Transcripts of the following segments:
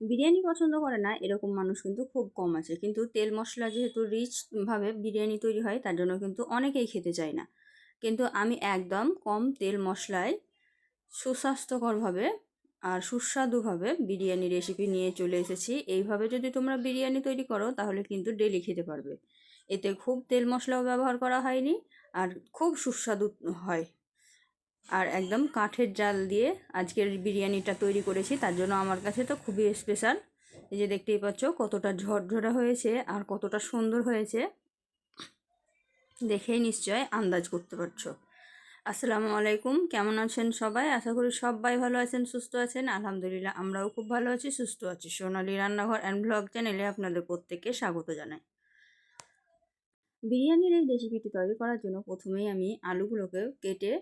বিরিয়ানি পছন্দ করে না এরকম মানুষ কিন্তু খুব কম আছে, কিন্তু তেল মশলা যেহেতু রিচভাবে বিরিয়ানি তৈরি হয় তার জন্য কিন্তু অনেকেই খেতে চায় না। কিন্তু আমি একদম কম তেল মশলায় সুস্বাস্থ্যকরভাবে আর সুস্বাদুভাবে বিরিয়ানি রেসিপি নিয়ে চলে এসেছি। এইভাবে যদি তোমরা বিরিয়ানি তৈরি করো তাহলে কিন্তু ডেলি খেতে পারবে। এতে খুব তেল মশলাও ব্যবহার করা হয়নি আর খুব সুস্বাদু হয়। আর একদম কাঠের জাল দিয়ে আজকের বিরিয়ানিটা তৈরি করেছি, তার জন্য আমার কাছে তো খুবই স্পেশাল। এই যে দেখতেই পাচ্ছ কতটা ঝরঝরা হয়েছে আর কতটা সুন্দর হয়েছে, দেখেই নিশ্চয় আন্দাজ করতে পারছো। আসসালামু আলাইকুম, কেমন আছেন সবাই? আশা করি সবাই ভালো আছেন, সুস্থ আছেন। আলহামদুলিল্লাহ আমরাও খুব ভালো আছি, সুস্থ আছি। সোনালী রান্নাঘর অ্যান্ড ব্লগ চ্যানেলে আপনাদের প্রত্যেককে স্বাগত জানাই। বিরিয়ানির এই রেসিপিটি তৈরি করার জন্য প্রথমেই আমি আলুগুলোকে কেটে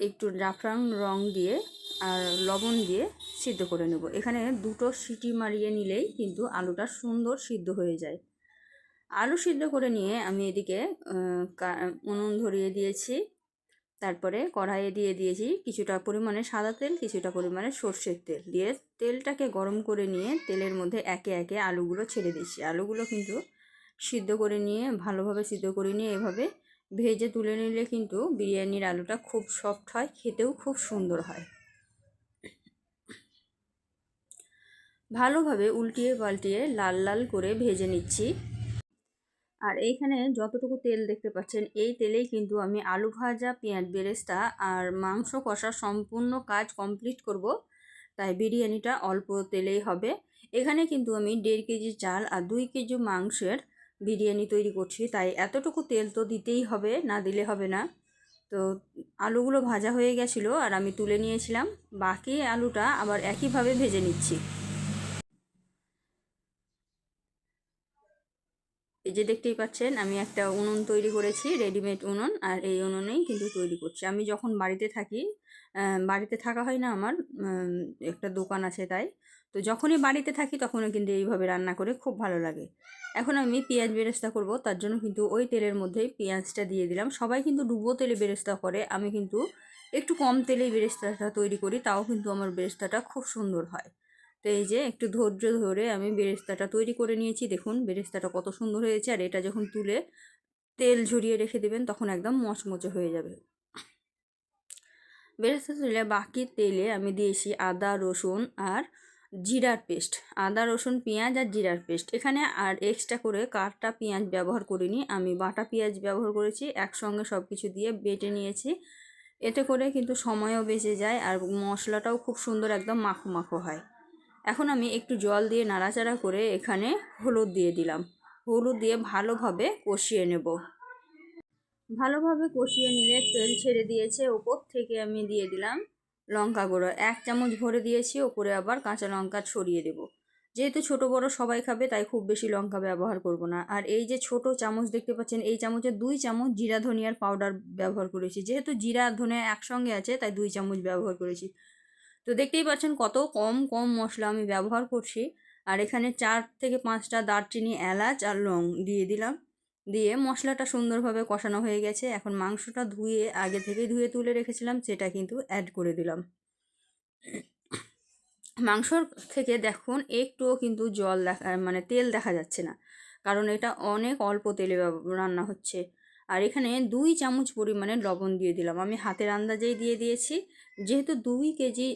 একটু জাফরান রং দিয়ে আর লবণ দিয়ে সিদ্ধ করে নেব। এখানে দুটো সিটি মারিয়ে নিলেই কিন্তু আলুটা সুন্দর সিদ্ধ হয়ে যায়। আলু সিদ্ধ করে নিয়ে আমি এদিকে উনুন ধরিয়ে দিয়েছি। তারপরে কড়াইয়ে দিয়ে দিয়েছি কিছুটা পরিমাণে সাদা তেল, কিছুটা পরিমাণে সর্ষের তেল দিয়ে তেলটাকে গরম করে নিয়ে তেলের মধ্যে একে একে আলুগুলো ছেড়ে দিচ্ছি। আলুগুলো কিন্তু সিদ্ধ করে নিয়ে ভালোভাবে সিদ্ধ করে নিয়ে এভাবে ভেজে তুলে নিলে কিন্তু বিরিয়ানির আলুটা খুব সফট হয়, খেতেও খুব সুন্দর হয়। ভালোভাবে উল্টিয়ে পাল্টিয়ে লাল লাল করে ভেজে নিচ্ছি। আর এইখানে যতটুকু তেল দেখতে পাচ্ছেন এই তেলেই কিন্তু আমি আলু ভাজা, পেঁয়াজ বেরেস্তা আর মাংস কষা সম্পূর্ণ কাজ কমপ্লিট করব। তাই বিরিয়ানিটা অল্প তেলেই হবে। এখানে কিন্তু আমি 1.5 কেজি চাল আর 2 কেজি মাংসের বিরিয়ানি তৈরি করছি, তাই এতটুকু তেল তো দিতেই হবে, না দিলে হবে না। তো আলুগুলো ভাজা হয়ে গেছিলো আর আমি তুলে নিয়েছিলাম, বাকি আলুটা আবার একইভাবে ভেজে নিচ্ছি। এই যে দেখতেই পাচ্ছেন আমি একটা উনুন তৈরি করেছি, রেডিমেড উনুন, আর এই উনুনেই কিন্তু তৈরি করছি। আমি যখন বাড়িতে থাকি, বাড়িতে থাকা হয় না আমার, একটা দোকান আছে তাই। তো যখনই বাড়িতে থাকি তখনও কিন্তু এইভাবে রান্না করে খুব ভালো লাগে। এখন আমি পেঁয়াজ বেরেস্তা করব, তার জন্য কিন্তু ওই তেলের মধ্যেই পেঁয়াজটা দিয়ে দিলাম। সবাই কিন্তু ডুবো তেলে বেরেস্তা করে, আমি কিন্তু একটু কম তেলেই বেরেস্তাটা তৈরি করি, তাও কিন্তু আমার বেরেস্তাটা খুব সুন্দর হয়। তো এই যে একটু ধৈর্য ধরে আমি বেরেস্তাটা তৈরি করে নিয়েছি। দেখুন বেরেস্তাটা কত সুন্দর হয়েছে, আর এটা যখন তুলে তেল ঝরিয়ে রেখে দেবেন তখন একদম মচমচে হয়ে যাবে। বেরেস্তা তুলে বাকি তেলে আমি দিয়েছি আদা রসুন আর জিরার পেস্ট। আদা রসুন পেঁয়াজ আর জিরার পেস্ট, এখানে আর এক্সট্রা করে কাটা পেঁয়াজ ব্যবহার করিনি, আমি বাটা পেঁয়াজ ব্যবহার করেছি। একসঙ্গে সব কিছু দিয়ে বেটে নিয়েছি, এতে করে কিন্তু সময়ও বেঁচে যায় আর মশলাটাও খুব সুন্দর একদম মাখো মাখো হয়। এখন আমি একটু জল দিয়ে নাড়াচাড়া করে এখানে হলুদ দিয়ে দিলাম। হলুদ দিয়ে ভালোভাবে কষিয়ে নেব। ভালোভাবে কষিয়ে নিলে তেল ছেড়ে দিয়েছে, ওপর থেকে আমি দিয়ে দিলাম লঙ্কা গুঁড়ো 1 চামচ ভরে দিয়েছি, ওপরে আবার কাঁচা লঙ্কা ছড়িয়ে দেব। যেহেতু ছোট বড় সবাই খাবে তাই খুব বেশি লঙ্কা ব্যবহার করব না। আর এই যে ছোট চামচ দেখতে পাচ্ছেন, এই চামচে 2 চামচ জিরা ধনিয়ার পাউডার ব্যবহার করেছি। যেহেতু জিরা ধনিয়া একসঙ্গে আছে তাই 2 চামচ ব্যবহার করেছি। তো দেখতেই পাচ্ছেন কত কম কম মশলা আমি ব্যবহার করছি। আর এখানে 4 থেকে 5টা দারচিনি, এলাচ আর লং দিয়ে দিলাম। দিয়ে মশলাটা সুন্দরভাবে কষানো হয়ে গেছে। এখন মাংসটা আগে থেকেই ধুয়ে তুলে রেখেছিলাম সেটা কিন্তু অ্যাড করে দিলাম। মাংসর থেকে দেখুন একটুও কিন্তু মানে তেল দেখা যাচ্ছে না, কারণ এটা অনেক অল্প তেলে রান্না হচ্ছে। আর এখানে 2 চামচ পরিমাণে লবণ দিয়ে দিলাম, আমি হাতের আন্দাজেই দিয়ে দিয়েছি। যেহেতু 2 কেজি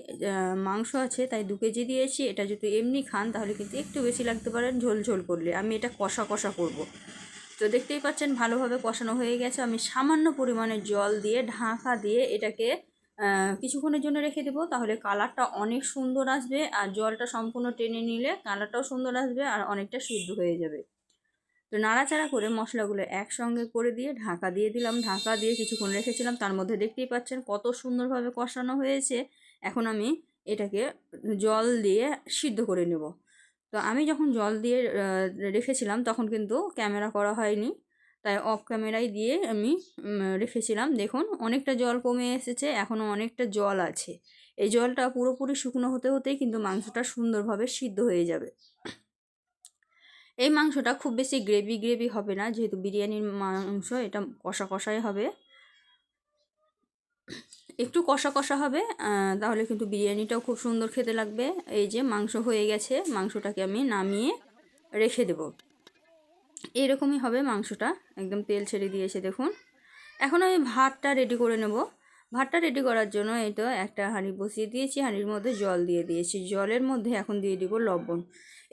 মাংস আছে তাই 2 কেজি দিয়েছি। এটা যদি এমনি খান তাহলে কিন্তু একটু বেশি লাগতে পারে ঝোল ঝোল করলে। আমি এটা কষা কষা করব। তো দেখতেই পাচ্ছেন ভালোভাবে কষানো হয়ে গেছে। আমি সামান্য পরিমাণে জল দিয়ে ঢাকা দিয়ে এটাকে কিছুক্ষণের জন্য রেখে দেবো, তাহলে কালারটা অনেক সুন্দর আসবে। আর জলটা সম্পূর্ণ টেনে নিলে কালারটাও সুন্দর আসবে আর অনেকটা সিদ্ধ হয়ে যাবে। তো নাড়াচাড়া করে মশলাগুলো একসঙ্গে করে দিয়ে ঢাকা দিয়ে দিলাম। ঢাকা দিয়ে কিছুক্ষণ রেখেছিলাম, তার মধ্যে দেখতেই পাচ্ছেন কত সুন্দরভাবে কষানো হয়েছে। এখন আমি এটাকে জল দিয়ে সিদ্ধ করে নেব। তো আমি যখন জল দিয়ে রেখেছিলাম তখন কিন্তু ক্যামেরা করা হয়নি, তাই অফ ক্যামেরায় দিয়ে আমি রেখেছিলাম। দেখুন অনেকটা জল কমে এসেছে, এখনও অনেকটা জল আছে। এই জলটা পুরোপুরি শুকনো হতে হতেই কিন্তু মাংসটা সুন্দরভাবে সিদ্ধ হয়ে যাবে। এই মাংসটা খুব বেশি গ্রেভি গ্রেভি হবে না, যেহেতু বিরিয়ানির মাংস, এটা কষা কষাই হবে। একটু কষা কষা হবে, তাহলে কিন্তু বিরিয়ানিটাও খুব সুন্দর খেতে লাগবে। এই যে মাংস হয়ে গেছে, মাংসটাকে আমি নামিয়ে রেখে দেব। এরকমই হবে মাংসটা, একদম তেল ছেড়ে দিয়েছে দেখুন। এখন আমি ভাতটা রেডি করে নেব। ভাতটা রেডি করার জন্য এই তো একটা হাঁড়ি বসিয়ে দিয়েছি, হাঁড়ির মধ্যে জল দিয়ে দিয়েছি। জলের মধ্যে এখন দিয়ে দিব লবণ।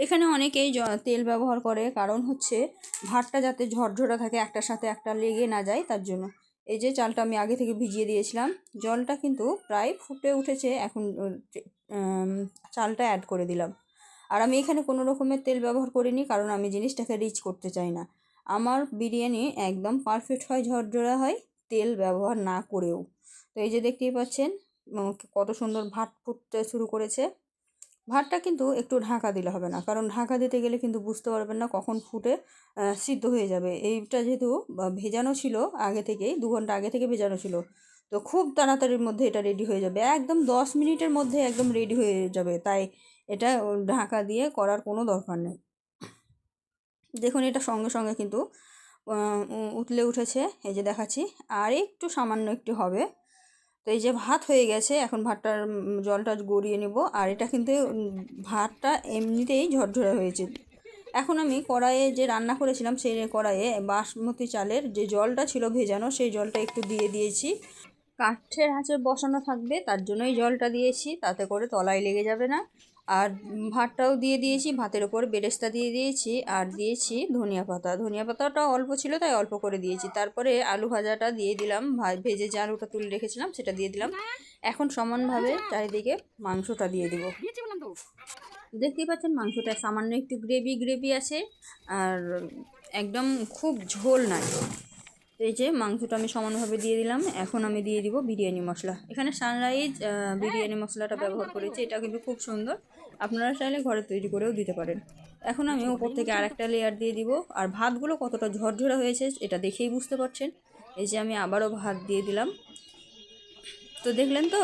এখানে অনেকেই তেল ব্যবহার করে, কারণ হচ্ছে ভাতটা যাতে ঝরঝরা থাকে, একটার সাথে একটা লেগে না যায় তার জন্য। এই যে চালটা আমি আগে থেকে ভিজিয়ে দিয়েছিলাম, জলটা কিন্তু প্রায় ফুটে উঠেছে। এখন চালটা অ্যাড করে দিলাম। আর আমি এখানে কোনো রকমের তেল ব্যবহার করিনি, কারণ আমি জিনিসটাকে রিচ করতে চাই না। আমার বিরিয়ানি একদম পারফেক্ট হয়, ঝরঝরা হয় তেল ব্যবহার না করেও। তো এই যে দেখতেই পাচ্ছেন কত সুন্দর ভাত ফুটতে শুরু করেছে। ভাতটা কিন্তু একটু ঢাকা দিলে হবে না, কারণ ঢাকা দিতে গেলে কিন্তু বুঝতে পারবেন না কখন ফুটে সিদ্ধ হয়ে যাবে। এইটা যেহেতু ভেজানো ছিল আগে থেকেই, 2 ঘন্টা আগে থেকে ভেজানো ছিল, তো খুব তাড়াতাড়ির মধ্যে এটা রেডি হয়ে যাবে, একদম 10 মিনিটের মধ্যে একদম রেডি হয়ে যাবে। তাই এটা ঢাকা দিয়ে করার কোনো দরকার নেই। দেখুন এটা সঙ্গে সঙ্গে কিন্তু উতলে উঠেছে, এই যে দেখাচ্ছি। আর একটু সামান্য একটু হবে। তো এই যে ভাত হয়ে গেছে, এখন ভাতটার জলটা গড়িয়ে নেব। আর এটা কিন্তু ভাতটা এমনিতেই ঝরঝরে হয়েছে। এখন আমি কড়াইয়ে যে রান্না করেছিলাম, সেই কড়াইয়ে বাসমতি চালের যে জলটা ছিল ভেজানো, সেই জলটা একটু দিয়ে দিয়েছি। কাঠের আঁচে বসানো থাকবে, তার জন্যই জলটা দিয়েছি, তাতে করে তলায় লেগে যাবে না। আর ভাতটাও দিয়ে দিয়েছি, ভাতের ওপর বেরেস্তা দিয়ে দিয়েছি, আর দিয়েছি ধনিয়া পাতা। ধনিয়া পাতাটা অল্প ছিল তাই অল্প করে দিয়েছি। তারপরে আলু ভাজাটা দিয়ে দিলাম, ভেজে যে আলুটা তুলে রেখেছিলাম সেটা দিয়ে দিলাম। এখন সমানভাবে চারিদিকে মাংসটা দিয়ে দিব। দেখতেই পাচ্ছেন মাংসটা সামান্য একটু গ্রেভি গ্রেভি আছে, আর একদম খুব ঝোল নাই। এই যে মাংসটা আমি সমানভাবে দিয়ে দিলাম। এখন আমি দিয়ে দিব বিরিয়ানি মশলা। এখানে সানরাইজ বিরিয়ানি মশলাটা ব্যবহার করেছি, এটা কিন্তু খুব সুন্দর, আপনারা চাইলে ঘরে তৈরি করেও দিতে পারেন। এখন আমি ওপর থেকে আরেকটা লেয়ার দিয়ে দিব। আর ভাতগুলো কতটা ঝরঝরা হয়েছে এটা দেখেই বুঝতে পারছেন। এই যে আমি আবারও ভাত দিয়ে দিলাম। তো দেখলেন তো,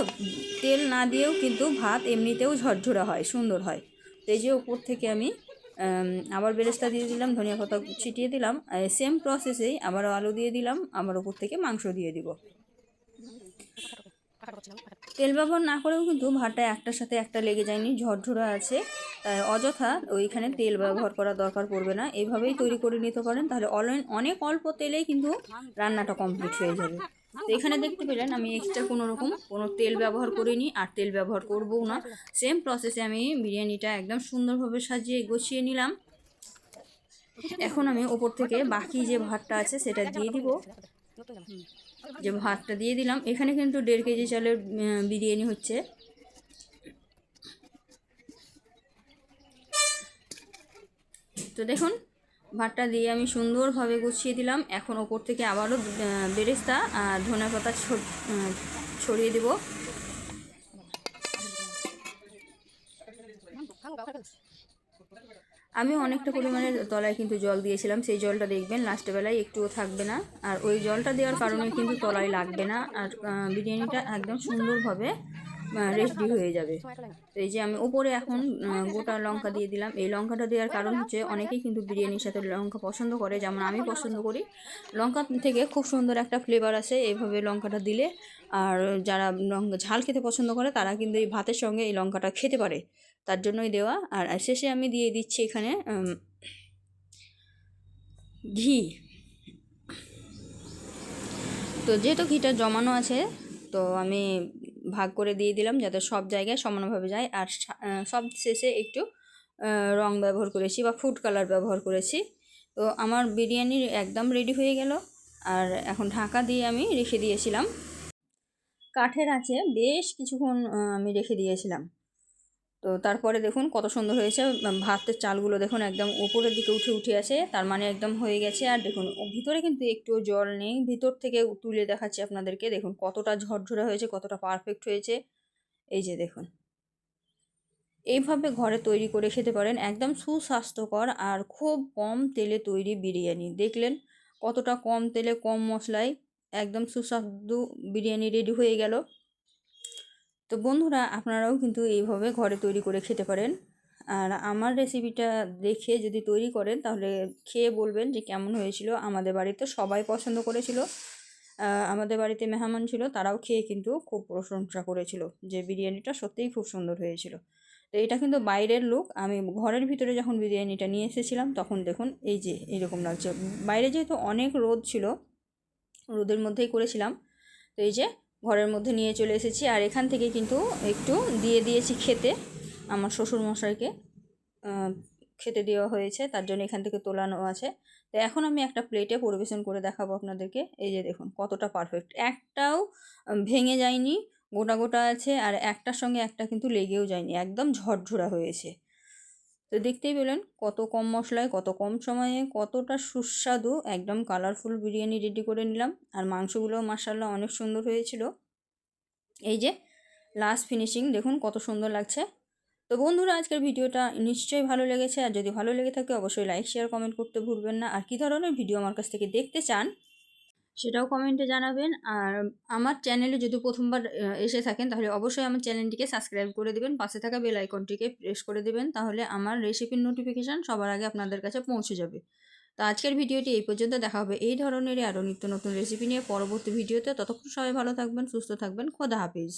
তেল না দিয়েও কিন্তু ভাত এমনিতেও ঝরঝরা হয়, সুন্দর হয়। তো এই যে ওপর থেকে আমি আবার বেরেস্তা দিয়ে দিলাম, ধনিয়া পাতা ছিটিয়ে দিলাম। সেম প্রসেসেই আবারও আলু দিয়ে দিলাম, আবার ওপর থেকে মাংস দিয়ে দিব। তেল ব্যবহার না করেও কিন্তু ভাতটা একটার সাথে একটা লেগে যায়নি, ঝরঝরা আছে। তাই অযথা ওইখানে তেল ব্যবহার করার দরকার পড়বে না, এইভাবেই তৈরি করে নিতে পারেন। তাহলে অনেক অল্প তেলেই কিন্তু রান্নাটা কমপ্লিট হয়ে যাবে। তো এখানে দেখতে পেলেন আমি এক্সট্রা কোনো তেল ব্যবহার করিনি, আর তেল ব্যবহার করবও না। সেম প্রসেসে আমি বিরিয়ানিটা একদম সুন্দরভাবে সাজিয়ে গুছিয়ে নিলাম। এখন আমি ওপর থেকে বাকি যে ভাতটা আছে সেটা দিয়ে দিব। যে ভাতটা দিয়ে দিলাম, এখানে কিন্তু 1.5 কেজি চালের বিরিয়ানি হচ্ছে। তো দেখুন ভাতটা দিয়ে আমি সুন্দরভাবে গুছিয়ে দিলাম। এখন ওপর থেকে আবারও বেরেস্তা আর ধনিয়া পাতা ছড়িয়ে দেব। আমি অনেকটা পরিমাণে তলায় কিন্তু জল দিয়েছিলাম, সেই জলটা দেখবেন লাস্টের বেলায় একটুও থাকবে না। আর ওই জলটা দেওয়ার কারণে কিন্তু তলায় লাগবে না, আর বিরিয়ানিটা একদম সুন্দরভাবে রেডি হয়ে যাবে। তো এই যে আমি উপরে এখন গোটা লঙ্কা দিয়ে দিলাম। এই লঙ্কাটা দেওয়ার কারণ হচ্ছে অনেকেই কিন্তু বিরিয়ানির সাথে লঙ্কা পছন্দ করে, যেমন আমি পছন্দ করি। লঙ্কা থেকে খুব সুন্দর একটা ফ্লেভার আসে এইভাবে লঙ্কাটা দিলে। আর যারা ঝাল খেতে পছন্দ করে তারা কিন্তু এই ভাতের সঙ্গে এই লঙ্কাটা খেতে পারে, তার জন্যই দেওয়া। আর শেষে আমি দিয়ে দিচ্ছি এখানে ঘি। তো যেহেতু ঘিটা জমানো আছে, তো আমি ভাগ করে দিয়ে দিলাম যাতে সব জায়গায় সমানভাবে যায়। আর সব শেষে একটু রং ব্যবহার করেছি বা ফুড কালার ব্যবহার করেছি। তো আমার বিরিয়ানি একদম রেডি হয়ে গেল। আর এখন ঢাকা দিয়ে আমি রেখে দিয়েছিলাম, কাঠের আঁচে বেশ কিছুক্ষণ আমি রেখে দিয়েছিলাম। তো তারপরে দেখুন কত সুন্দর হয়েছে। ভাতের চালগুলো দেখুন একদম উপরের দিকে উঠে আসে, তার মানে একদম হয়ে গেছে। আর দেখুন ভিতরে কিন্তু একটু জল নেই, ভিতর থেকে তুলে দেখাচ্ছি আপনাদেরকে। দেখুন কতটা ঝরঝরা হয়েছে, কতটা পারফেক্ট হয়েছে। এই যে দেখুন, এইভাবে ঘরে তৈরি করে খেতে পারেন, একদম সুস্বাস্থ্যকর আর খুব কম তেলে তৈরি বিরিয়ানি। দেখলেন কতটা কম তেলে কম মশলায় একদম সুস্বাদু বিরিয়ানি রেডি হয়ে গেল। তো বন্ধুরা আপনারাও কিন্তু এইভাবে ঘরে তৈরি করে খেতে পারেন। আর আমার রেসিপিটা দেখে যদি তৈরি করেন তাহলে খেয়ে বলবেন যে কেমন হয়েছিল। আমাদের বাড়িতে সবাই পছন্দ করেছিল। আমাদের বাড়িতে মেহমান ছিল, তারাও খেয়ে কিন্তু খুব প্রশংসা করেছিল যে বিরিয়ানিটা সত্যিই খুব সুন্দর হয়েছিল। তো এটা কিন্তু বাইরের লুক। আমি ঘরের ভিতরে যখন বিরিয়ানিটা নিয়ে এসেছিলাম তখন দেখুন এই যে এরকম লাগছে। বাইরে যেহেতু অনেক রোদ ছিল, রোদের মধ্যেই করেছিলাম। তো এই যে ঘরের মধ্যে নিয়ে চলে এসেছি, আর এখান থেকে কিন্তু একটু দিয়ে দিয়েছি খেতে আমার শ্বশুরমশাইকে। খেতে দেওয়া হয়েছে, তার জন্য এখান থেকে তোলানো আছে। তো এখন আমি একটা প্লেটে পরিবেশন করে দেখাবো আপনাদেরকে। এই যে দেখুন কতটা পারফেক্ট, একটাও ভেঙে যায়নি, গোটা গোটা আছে, আর একটার সঙ্গে একটা কিন্তু লেগেও যায়নি, একদম ঝরঝরা হয়েছে। তো দেখতেই পেলেন কত কম মশলায়, কত কম সময়ে, কতটা সুস্বাদু একদম কালারফুল বিরিয়ানি রেডি করে নিলাম। আর মাংসগুলোও মাশাআল্লাহ অনেক সুন্দর হয়েছিল। এই যে লাস্ট ফিনিশিং দেখুন কত সুন্দর লাগছে। তো বন্ধুরা, আজকের ভিডিওটা নিশ্চয়ই ভালো লেগেছে, আর যদি ভালো লেগে থাকে অবশ্যই লাইক শেয়ার কমেন্ট করতে ভুলবেন না। আর কী ধরনের ভিডিও আমার কাছ থেকে দেখতে চান সেটাও কমেন্টে জানাবেন। আর আমার চ্যানেলে যদি প্রথমবার এসে থাকেন তাহলে অবশ্যই আমার চ্যানেলটিকে সাবস্ক্রাইব করে দিবেন, পাশে থাকা বেল আইকনটিকে প্রেস করে দিবেন, তাহলে আমার রেসিপির নোটিফিকেশান সবার আগে আপনাদের কাছে পৌঁছে যাবে। তো আজকের ভিডিওটি এই পর্যন্ত, দেখা হবে এই ধরনেরই আরও নিত্য নতুন রেসিপি নিয়ে পরবর্তী ভিডিওতে। ততক্ষণ সবাই ভালো থাকবেন, সুস্থ থাকবেন, খোদা হাফিজ।